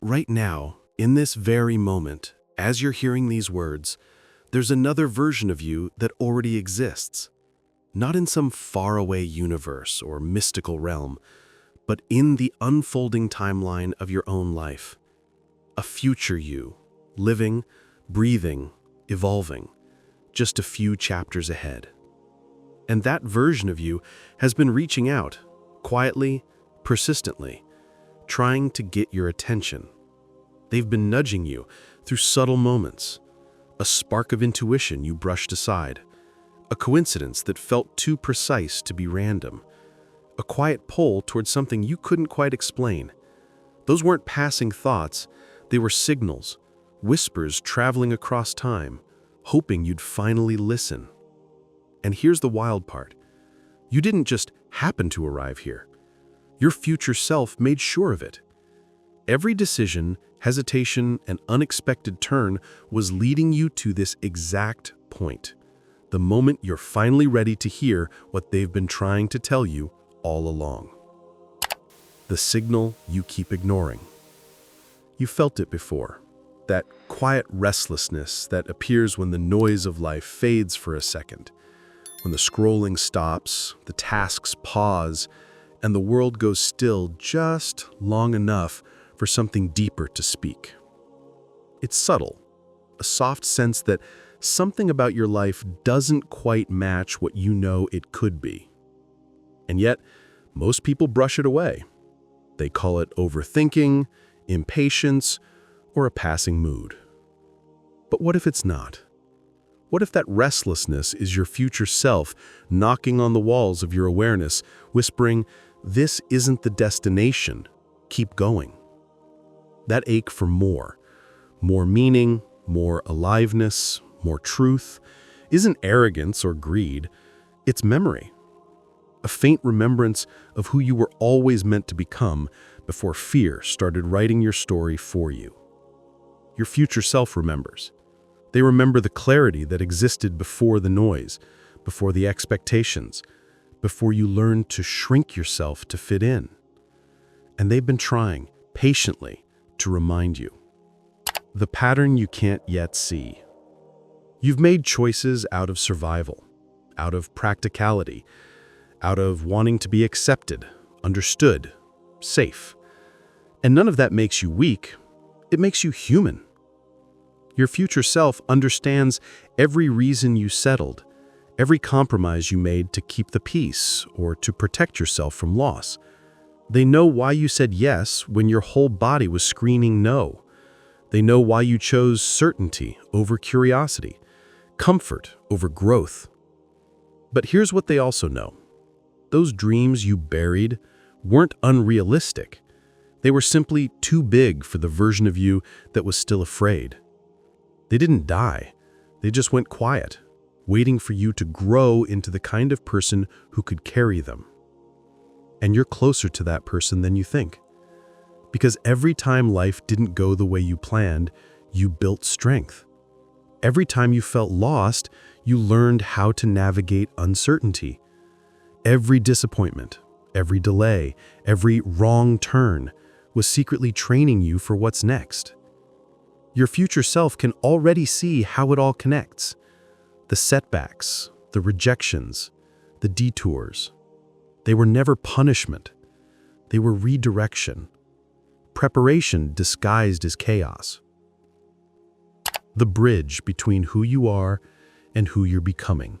Right now, in this very moment, as you're hearing these words, there's another version of you that already exists. Not in some faraway universe or mystical realm, but in the unfolding timeline of your own life. A future you, living, breathing, evolving, just a few chapters ahead. And that version of you has been reaching out, quietly, persistently, trying to get your attention. They've been nudging you through subtle moments, a spark of intuition you brushed aside, a coincidence that felt too precise to be random, a quiet pull towards something you couldn't quite explain. Those weren't passing thoughts, they were signals, whispers traveling across time, hoping you'd finally listen. And here's the wild part. You didn't just happen to arrive here. Your future self made sure of it. Every decision, hesitation, and unexpected turn was leading you to this exact point, the moment you're finally ready to hear what they've been trying to tell you all along. The signal you keep ignoring. You felt it before, that quiet restlessness that appears when the noise of life fades for a second, when the scrolling stops, the tasks pause, and the world goes still just long enough for something deeper to speak. It's subtle, a soft sense that something about your life doesn't quite match what you know it could be. And yet, most people brush it away. They call it overthinking, impatience, or a passing mood. But what if it's not? What if that restlessness is your future self knocking on the walls of your awareness, whispering, "This isn't the destination, keep going"? That ache for more meaning, more aliveness, more truth, isn't arrogance or greed, it's memory. A faint remembrance of who you were always meant to become before fear started writing your story for you. Your future self remembers. They remember the clarity that existed before the noise, before the expectations, before you learned to shrink yourself to fit in. And they've been trying, patiently, to remind you. The pattern you can't yet see. You've made choices out of survival, out of practicality, out of wanting to be accepted, understood, safe. And none of that makes you weak, it makes you human. Your future self understands every reason you settled, every compromise you made to keep the peace or to protect yourself from loss. They know why you said yes when your whole body was screaming no. They know why you chose certainty over curiosity, comfort over growth. But here's what they also know. Those dreams you buried weren't unrealistic. They were simply too big for the version of you that was still afraid. They didn't die. They just went quiet, waiting for you to grow into the kind of person who could carry them. And you're closer to that person than you think. Because every time life didn't go the way you planned, you built strength. Every time you felt lost, you learned how to navigate uncertainty. Every disappointment, every delay, every wrong turn was secretly training you for what's next. Your future self can already see how it all connects. The setbacks, the rejections, the detours. They were never punishment. They were redirection. Preparation disguised as chaos. The bridge between who you are and who you're becoming.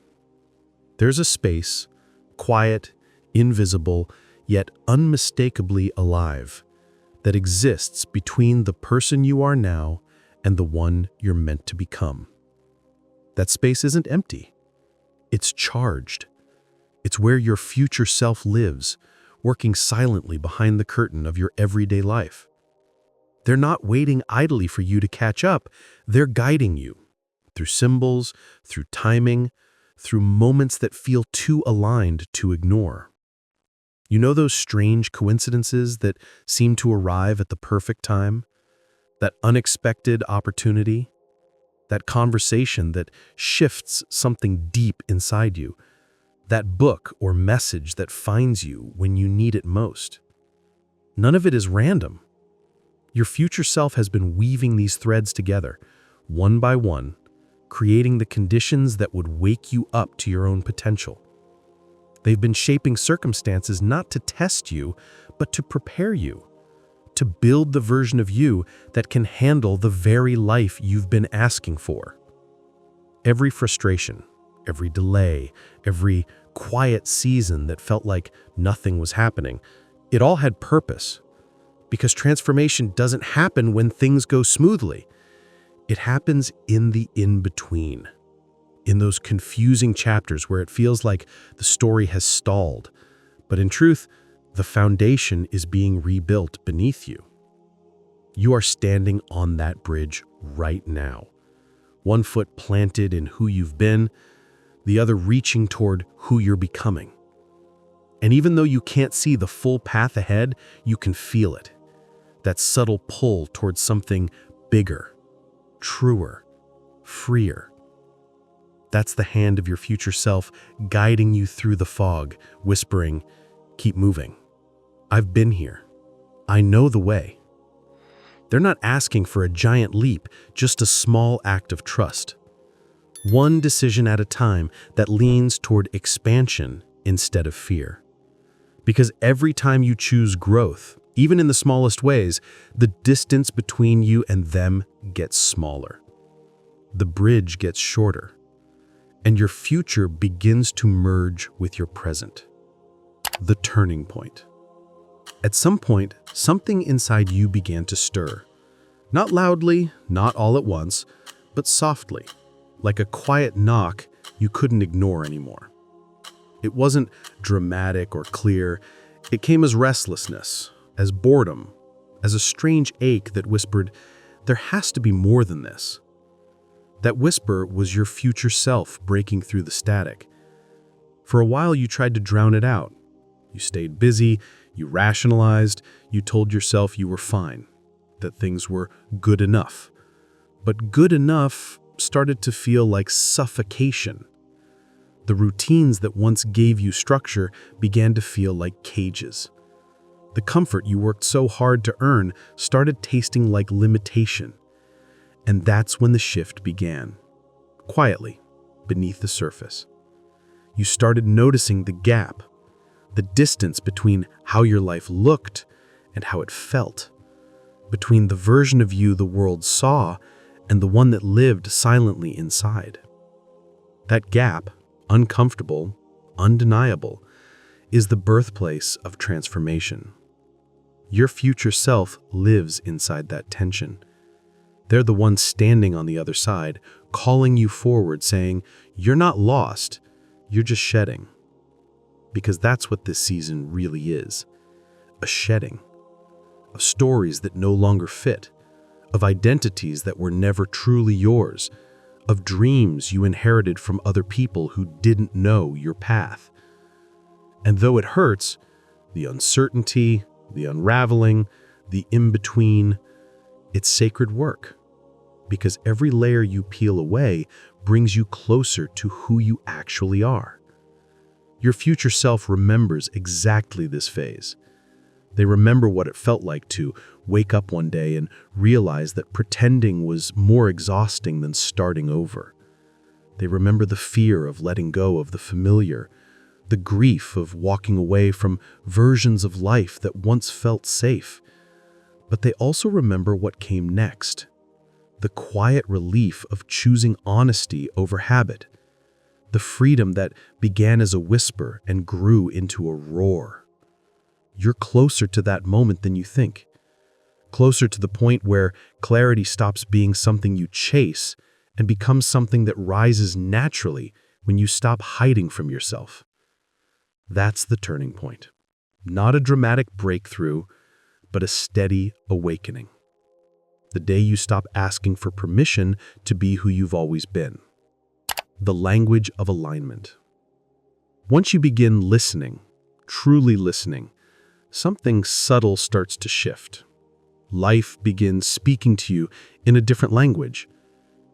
There's a space, quiet, invisible, yet unmistakably alive, that exists between the person you are now and the one you're meant to become. That space isn't empty. It's charged. It's where your future self lives, working silently behind the curtain of your everyday life. They're not waiting idly for you to catch up. They're guiding you through symbols, through timing, through moments that feel too aligned to ignore. You know those strange coincidences that seem to arrive at the perfect time? That unexpected opportunity? That conversation that shifts something deep inside you? That book or message that finds you when you need it most? None of it is random. Your future self has been weaving these threads together, one by one, creating the conditions that would wake you up to your own potential. They've been shaping circumstances not to test you, but to prepare you, to build the version of you that can handle the very life you've been asking for. Every frustration, every delay, every quiet season that felt like nothing was happening, it all had purpose. Because transformation doesn't happen when things go smoothly. It happens in the in-between, in those confusing chapters where it feels like the story has stalled. But in truth, the foundation is being rebuilt beneath you. You are standing on that bridge right now. One foot planted in who you've been, the other reaching toward who you're becoming. And even though you can't see the full path ahead, you can feel it. That subtle pull towards something bigger, truer, freer. That's the hand of your future self guiding you through the fog, whispering, "Keep moving. I've been here. I know the way." They're not asking for a giant leap, just a small act of trust. One decision at a time that leans toward expansion instead of fear. Because every time you choose growth, even in the smallest ways, the distance between you and them gets smaller. The bridge gets shorter, and your future begins to merge with your present. The turning point. At some point, something inside you began to stir. Not loudly, not all at once, but softly, like a quiet knock you couldn't ignore anymore. It wasn't dramatic or clear. It came as restlessness, as boredom, as a strange ache that whispered, "There has to be more than this." That whisper was your future self breaking through the static. For a while you tried to drown it out. You stayed busy, you rationalized, you told yourself you were fine, that things were good enough. But good enough started to feel like suffocation. The routines that once gave you structure began to feel like cages. The comfort you worked so hard to earn started tasting like limitation. And that's when the shift began, quietly, beneath the surface. You started noticing the gap, the distance between how your life looked and how it felt, between the version of you the world saw and the one that lived silently inside. That gap, uncomfortable, undeniable, is the birthplace of transformation. Your future self lives inside that tension. They're the ones standing on the other side, calling you forward, saying, "You're not lost, you're just shedding." Because that's what this season really is. A shedding. Of stories that no longer fit. Of identities that were never truly yours. Of dreams you inherited from other people who didn't know your path. And though it hurts, the uncertainty, the unraveling, the in-between, it's sacred work. Because every layer you peel away brings you closer to who you actually are. Your future self remembers exactly this phase. They remember what it felt like to wake up one day and realize that pretending was more exhausting than starting over. They remember the fear of letting go of the familiar, the grief of walking away from versions of life that once felt safe. But they also remember what came next. The quiet relief of choosing honesty over habit. The freedom that began as a whisper and grew into a roar. You're closer to that moment than you think. Closer to the point where clarity stops being something you chase and becomes something that rises naturally when you stop hiding from yourself. That's the turning point. Not a dramatic breakthrough, but a steady awakening. The day you stop asking for permission to be who you've always been. The language of alignment. Once you begin listening, truly listening, something subtle starts to shift. Life begins speaking to you in a different language,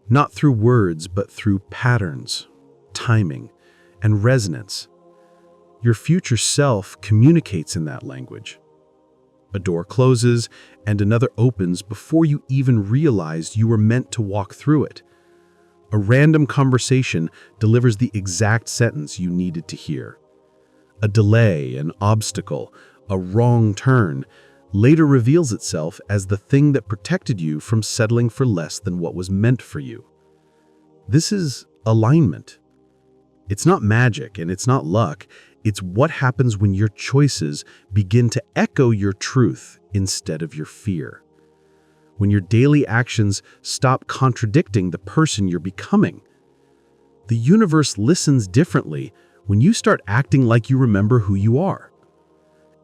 not through words, but through patterns, timing, and resonance. Your future self communicates in that language. A door closes, and another opens before you even realized you were meant to walk through it. A random conversation delivers the exact sentence you needed to hear. A delay, an obstacle, a wrong turn later reveals itself as the thing that protected you from settling for less than what was meant for you. This is alignment. It's not magic and it's not luck. It's what happens when your choices begin to echo your truth instead of your fear. When your daily actions stop contradicting the person you're becoming. The universe listens differently when you start acting like you remember who you are.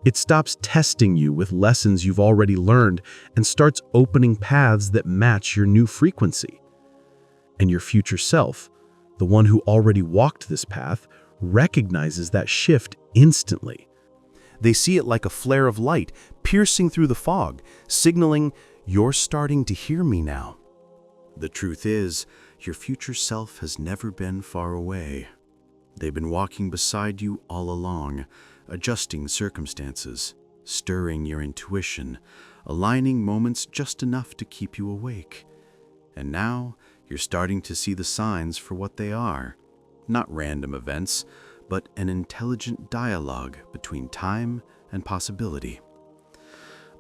It stops testing you with lessons you've already learned and starts opening paths that match your new frequency. And your future self, the one who already walked this path, recognizes that shift instantly. They see it like a flare of light piercing through the fog, signaling, "You're starting to hear me now." The truth is, your future self has never been far away. They've been walking beside you all along, adjusting circumstances, stirring your intuition, aligning moments just enough to keep you awake. And now, you're starting to see the signs for what they are. Not random events, but an intelligent dialogue between time and possibility.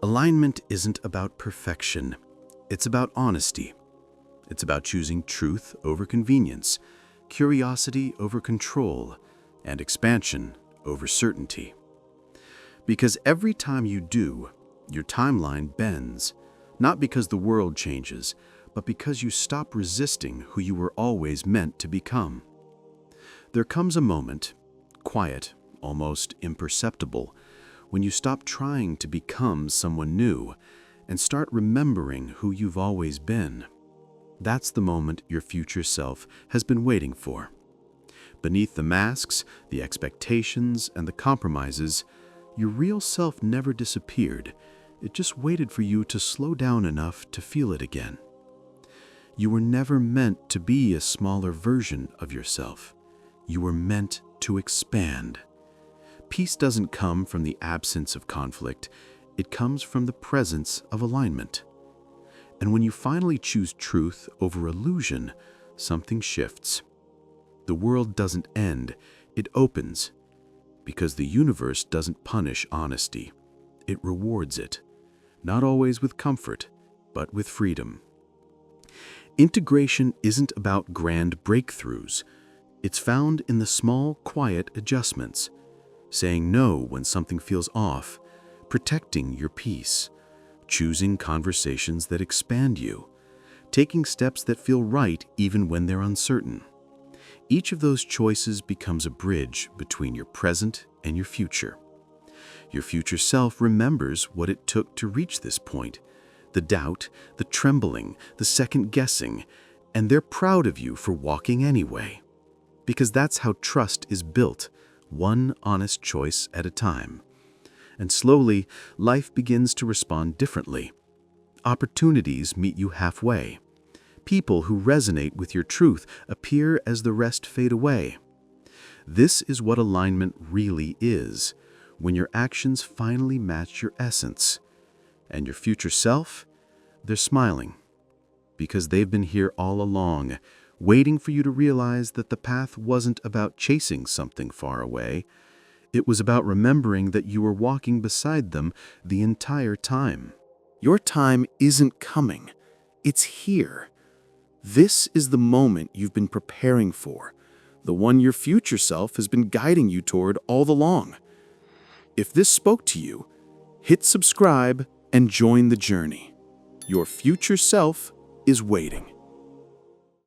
Alignment isn't about perfection. It's about honesty. It's about choosing truth over convenience, curiosity over control, and expansion over certainty. Because every time you do, your timeline bends, not because the world changes, but because you stop resisting who you were always meant to become. There comes a moment, quiet, almost imperceptible, when you stop trying to become someone new and start remembering who you've always been. That's the moment your future self has been waiting for. Beneath the masks, the expectations, and the compromises, your real self never disappeared. It just waited for you to slow down enough to feel it again. You were never meant to be a smaller version of yourself. You were meant to expand. Peace doesn't come from the absence of conflict. It comes from the presence of alignment. And when you finally choose truth over illusion, something shifts. The world doesn't end, it opens. Because the universe doesn't punish honesty. It rewards it. Not always with comfort, but with freedom. Integration isn't about grand breakthroughs. It's found in the small, quiet adjustments. Saying no when something feels off, protecting your peace, choosing conversations that expand you, taking steps that feel right even when they're uncertain. Each of those choices becomes a bridge between your present and your future. Your future self remembers what it took to reach this point, the doubt, the trembling, the second guessing, and they're proud of you for walking anyway. Because that's how trust is built, one honest choice at a time. And slowly, life begins to respond differently. Opportunities meet you halfway. People who resonate with your truth appear as the rest fade away. This is what alignment really is, when your actions finally match your essence. And your future self, they're smiling. Because they've been here all along, waiting for you to realize that the path wasn't about chasing something far away. It was about remembering that you were walking beside them the entire time. Your time isn't coming. It's here. This is the moment you've been preparing for, the one your future self has been guiding you toward all along. If this spoke to you, hit subscribe and join the journey. Your future self is waiting.